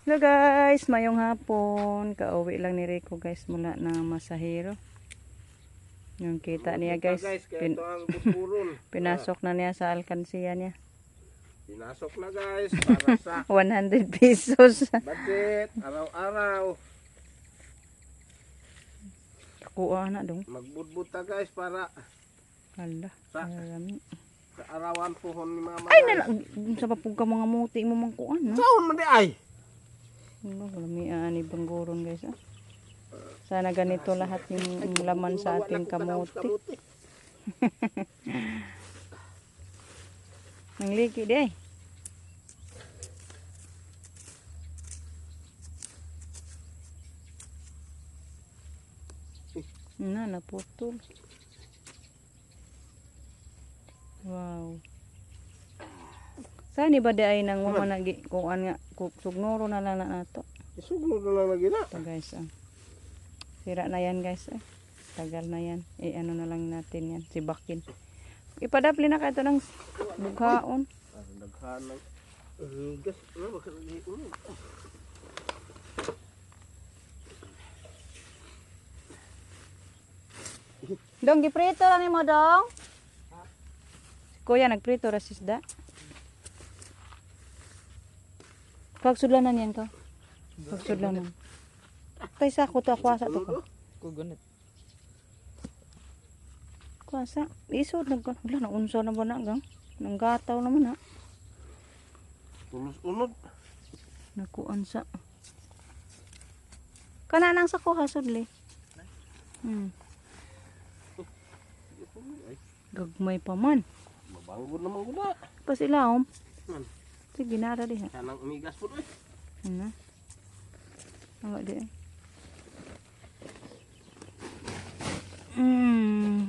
Hello guys, mayong hapon. Kauwi lang ni Rico guys mula na Masahero. Yung kita niya guys, pinasok na niya sa alkansiya niya. Pinasok na guys para sa 100 pesos. budget araw-araw. Kuha na dong. Magbudbud ta guys para Hala, marami. sa arawan pohon ni mama. Ay nalang, sa papug ka mga muti mo mang kuan, no? Saan man di ay? Marami ani banggoron guys. Ah. Sana ganito lahat yung laman sa ating kamuti. Nang liki di ay. Na, naputol. Wow. Saan ba di ay nang mamanagi kuan nga sugnoro na lang na nato. Isugno na lang lagi na. Ito guys, sira na yan guys. Tagal na yan. Ano na lang natin yan. Sibakin. Ipadapli na ka ito ng bughaon. Naghanang gas na baka Dong, giprito lang ni mo dong. Kuya, nagprito ra sisda. Pagsudlanan yan ka. Pagsudlanan. Tay sa ko to, akwasa to ka. Kugunit. Kwasa. Isod nagkan. Wala na unsa na ba na gang? Nang gataw naman ha. tulos-unod. Nakuan sa. Kana nang sa kuha sudli. Gagmay pa man. Mabanggod naman guna. Pas ilawom. Man. Sige nara diha. Kanang umigas po eh. Ano? Awa di ay.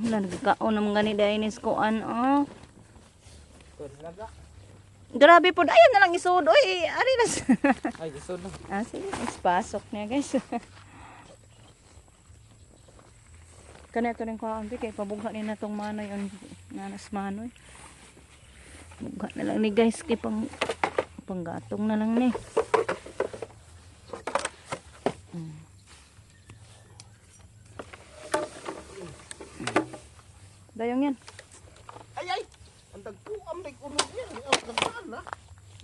Wala nagkakaon naman gani dahil nis kuan oh. Grabe po, ayan na lang isod. Uy, ari na. Ay, isod na. Sige, ispasok niya guys. Kanito rin ko ang kay pabugha ni natong manoy on nanas manoy. Bugha na lang ni guys kay panggatong na lang ni. Dayong yan. Ay! Ang dagpuam na ikunod yan. Ang dagpuan na.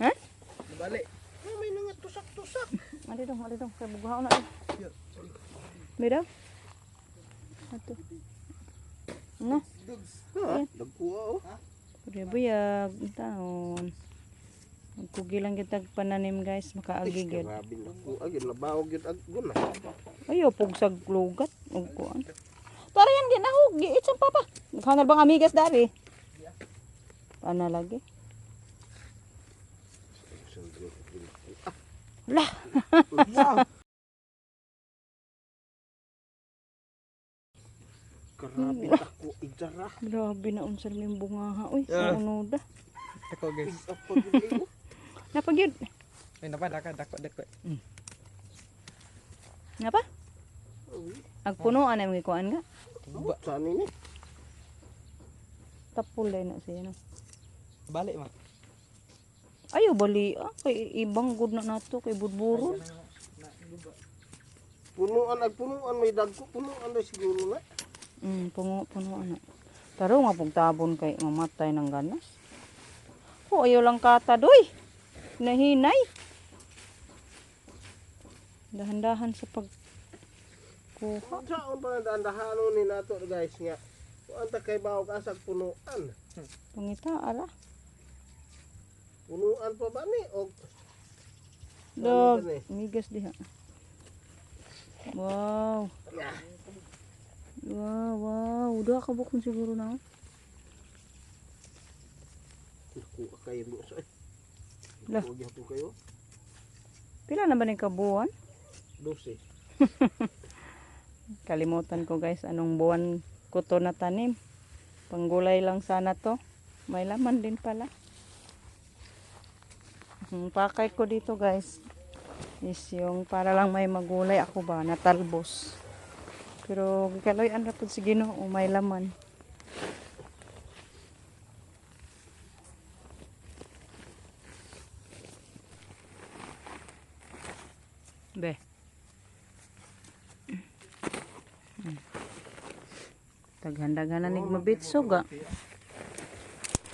Ha? Nabali. Ay, may nangat tusak-tusak. Ali dong, kay bugha na. Mira. Ato. Ano? Ha? Dagpua oh. Buyag, taon. Magkugilang kita pananim guys, makaagi gid. Grabe na po. Agin, nabawag yun. Agun na. Ayo pugsag lugat ug kuan. Tara yan ginahog, giit sa papa. Naghangal bang amigas dari? Ana lagi. Lah. Wow! Grabe ako ijara. Grabe na unsa ning bunga ha. Uy, ano da? Dako guys. Apa gid? Napagyud. Ay, napadaka, dako. Ngapa? Agpunuan ay mga kuan nga. Ba saan ini? Tapulay na siya no. Balik ma. Ayo bali kay ibang gud na nato kay budburon. Punuan may dagko punuan na siguro na. Punuan na. Pero nga pagtabon kay mamatay ng ganas. O ayo lang kata doy. Nahinay. Dahan-dahan sa pag kuha. Saan pa nandahanon ni nato guys nga. Kuan ta kay bawog asag punuan. Pangita ara. Punuan pa ba ni og Dog, migas diha. Wow. Wow. Udah kabukon siguro na. Naku kayo mo sa. Lah. Huwag po kayo. Pila na ba ning kabuan? 12. Kalimutan ko guys anong buwan ko to natanim. Panggulay lang sana to. May laman din pala. Pakay ko dito guys is yung para lang may magulay ako ba natalbos. Pero gikaloy-an ra pud si Ginoo may laman. Be. Taghanda-gana nig mabitsog ah.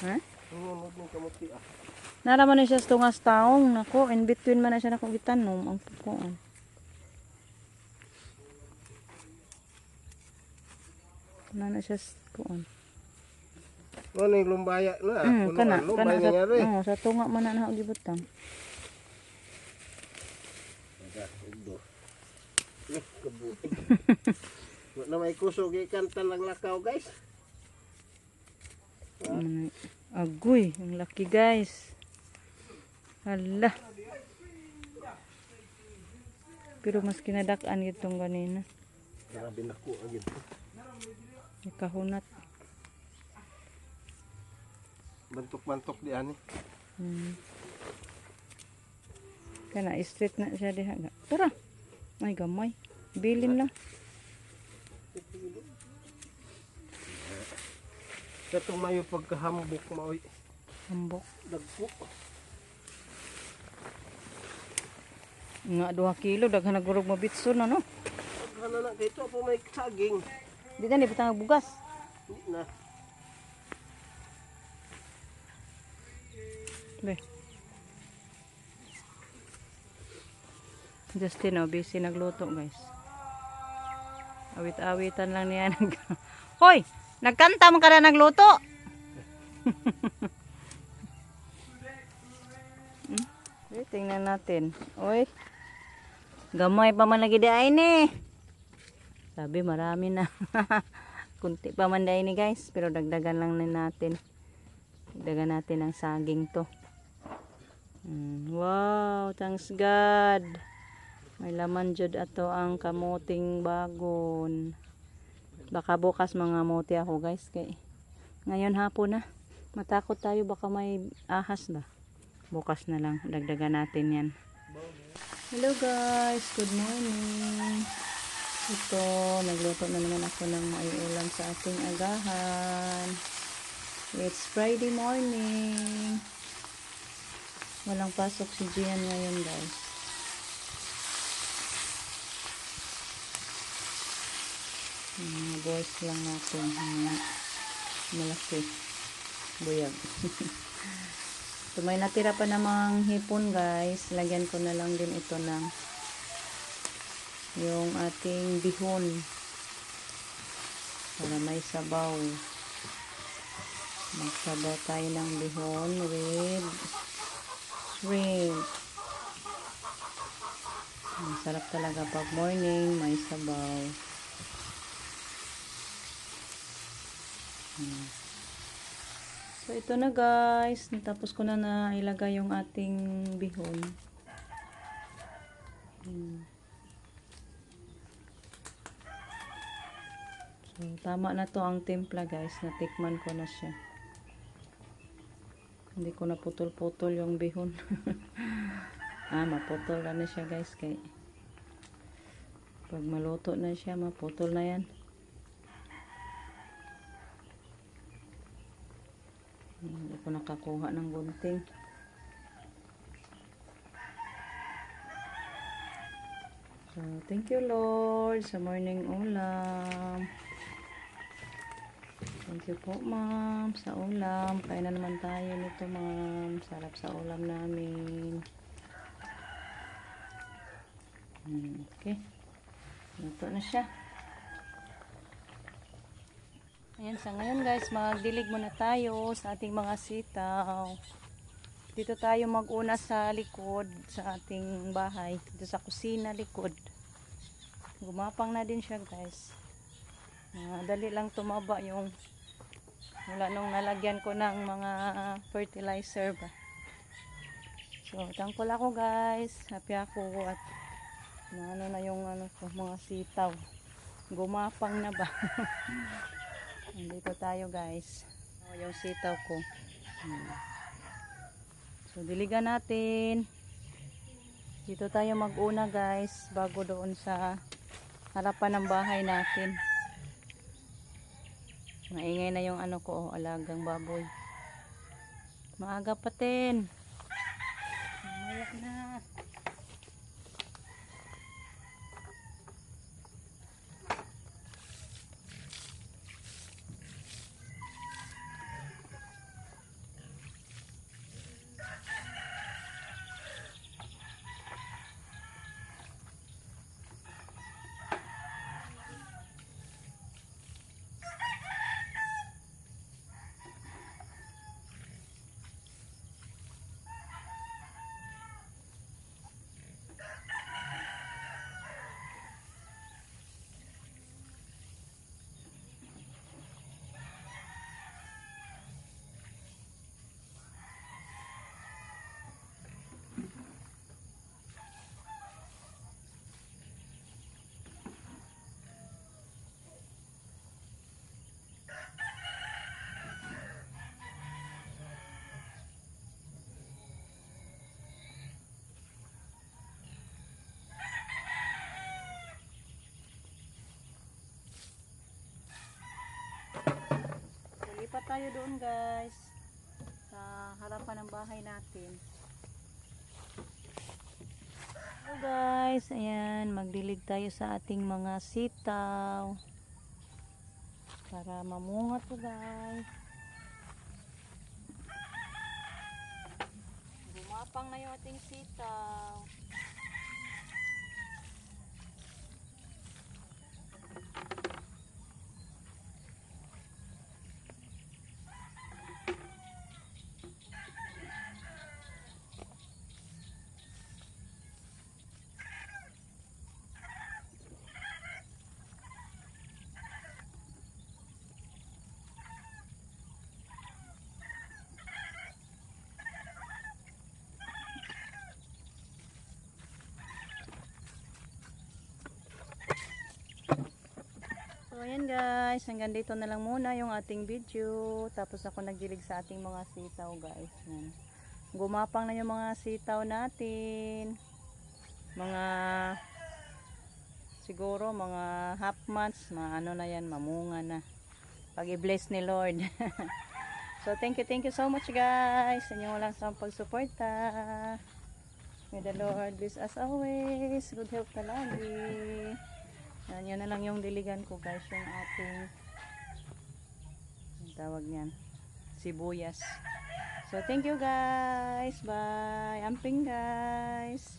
Ha? Nunod ng kamuti ah. Nara man na siya sa tungas taong. Nako, in between man na siya nakong gitanom. Ang pupuan. Na siya sa pupuan. Ano yung lumbaya na? Kana, Lumbay kana na nga rin. sa tunga man na nakagibutang. Kabuti. Na may kusog ikan talang lakaw guys. Agoy, ang laki guys. Hala. Pero mas kinadakan itong ganina. Grabe na ko agad. Nakahunat. Bantok-bantok di ani. Kana straight na siya diha. Tara. Ay gamay. Bilin lang. Kato mayo pagkahambok maoy. Hambok. Dagpo. Nga 2 kilo daghan nagurog mabitson ano. Hana na kay to po may saging. Di na ni butang bugas. Hindi na. Be. Justin oh, busy nagluto guys. Awit-awitan lang niya. Hoy! Nagkanta man ka na nagluto! Okay, tingnan natin. Oy! Gamay pa man lagi daay ni. Sabi marami na. Kunti pa man daay ni guys. Pero dagdagan lang na natin. Dagdagan natin ang saging to. Wow! Thanks God! May laman jud ato ang kamuting bagon. Baka bukas mga muti ako guys. Kay ngayon hapon na. Matakot tayo baka may ahas ba. Bukas na lang. Dagdagan natin yan. Hello guys. Good morning. Ito. Nagluto na naman ako ng maiulam sa ating agahan. It's Friday morning. Walang pasok si Gian ngayon guys. Boys lang natin mga malaki buyag. So may natira pa namang hipon guys, lagyan ko na lang din ito ng yung ating bihon para may sabaw. Magsabaw tayo ng bihon with shrimp. Masarap talaga pag morning may sabaw. So ito na guys, natapos ko na ilagay yung ating bihon. So tama na to ang timpla guys, natikman ko na siya. Hindi ko na putol-putol yung bihon. Maputol na siya guys kay pag maluto na siya, maputol na yan. Hindi ko nakakuha ng gunting. So, thank you Lord sa morning ulam. Thank you po ma'am sa ulam. Kain na naman tayo nito ma'am. Sarap sa ulam namin. Okay. Luto na siya. Ayan, sa ngayon guys, magdilig muna tayo sa ating mga sitaw. Dito tayo mag-una sa likod, sa ating bahay. Dito sa kusina likod. Gumapang na din siya guys. Dali lang tumaba yung mula nung nalagyan ko ng mga fertilizer ba. So, thankful ako guys. Happy ako at ano na yung mga sitaw. Gumapang na ba? Dito tayo guys. Yung sitaw ko. So diligan natin. Dito tayo mag-una guys bago doon sa harapan ng bahay natin. Maingay na yung alagang baboy. Maaga pa tin. Mamaya na. tayo doon guys. Sa harapan ng bahay natin. Hello guys, ayan, magdilig tayo sa ating mga sitaw. Para mamunga to guys. Gumapang na yung ating sitaw. So ayan guys, hanggang dito na lang muna yung ating video. Tapos ako nagdilig sa ating mga sitaw guys. Yan. Gumapang na yung mga sitaw natin. Mga siguro mga half months, ano na yan, mamunga na. Pag i-bless ni Lord. So thank you so much guys. Sa inyong walang sampag pagsuporta. May the Lord bless us always. Good health na lagi. Yan na lang yung diligan ko guys, yung ating ang tawag niyan, sibuyas. So thank you guys, bye, amping guys.